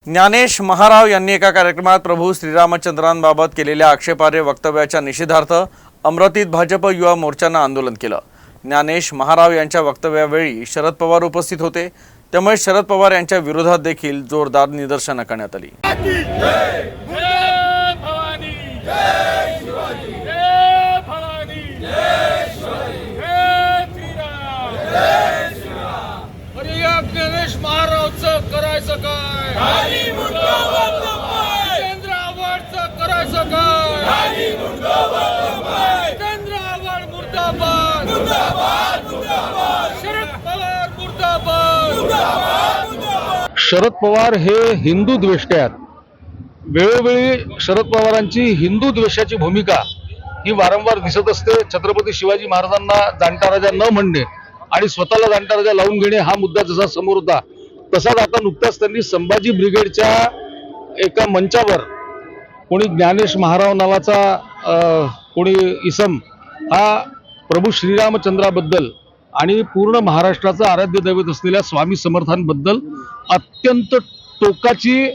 ज्ञानेश महाराव यांनी एका कार्यक्रमात प्रभू श्रीरामचंद्रांबाबत केलेल्या आक्षेपार्ह वक्तव्याच्या निषेधार्थ अमरावतीत भाजप युवा मोर्चाने आंदोलन केलं। ज्ञानेश महाराव यांच्या वक्तव्यावेळी शरद पवार उपस्थित होते, त्यामुळे शरद पवार यांच्या विरोधात देखील जोरदार निदर्शने करण्यात आली। ज्ञानेश महारावचं करायचं काय? केंद्र आव्हाडचं करायचं काय? केंद्र आव्हाड मुर्दाबाद, शरद पवार मुर्दाबाद। शरद पवार हे हिंदू द्वेष्टे आहेत। वेळोवेळी शरद पवारांची हिंदू द्वेषाची भूमिका ही वारंवार दिसत असते। छत्रपती शिवाजी महाराजांना जाणता राजा न म्हणणे आणि स्वतःला जाणता राजा लावून घेणे हा मुद्दा जसा समोर होता, तसाच आता नुकताच त्यांनी संभाजी ब्रिगेडच्या एका मंचावर कोणी ज्ञानेश महाराव नावाचा कोणी इसम हा प्रभू श्रीरामचंद्राबद्दल आणि पूर्ण महाराष्ट्राचं आराध्य दैवत असलेल्या स्वामी समर्थांबद्दल अत्यंत टोकाची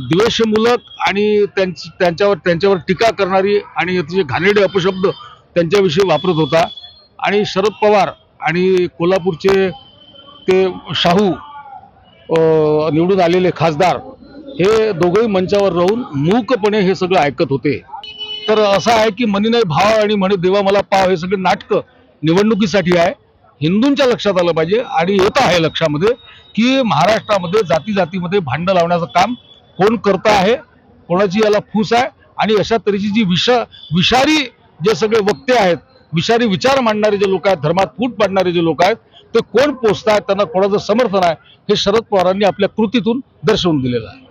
द्वेषमूलक आणि त्यांच्यावर टीका करणारी आणि अतिशय घाणेरडे अपशब्द त्यांच्याविषयी वापरत होता। आणि शरद पवार आणि कोल्हापूरचे ते शाहू निवडून आलेले खासदार हे दोघेही मंचावर राहून मूकपणे हे सगळं ऐकत होते। तर असं आहे की मनी नाही भाव आणि म्हणे देवा मला पाव हे सगळे नाटकं निवडणुकीसाठी आहे। हिंदूंच्या लक्षात आलं पाहिजे आणि येत आहे लक्षामध्ये की महाराष्ट्रामध्ये जाती जातीमध्ये भांडण लावण्याचं काम कोण करता आहे, कोणाची याला फूस आहे आणि अशा तऱ्हेची जी विषारी जे सगळे वक्ते आहेत, विषारी विचार मांडणारे जे लोक आहेत, धर्मात फूट पाडणारे जे लोक आहेत, ते कोण पोचतायत, त्यांना कोणाचं समर्थन आहे हे शरद पवारांनी आपल्या कृतीतून दर्शवून दिलेलं आहे।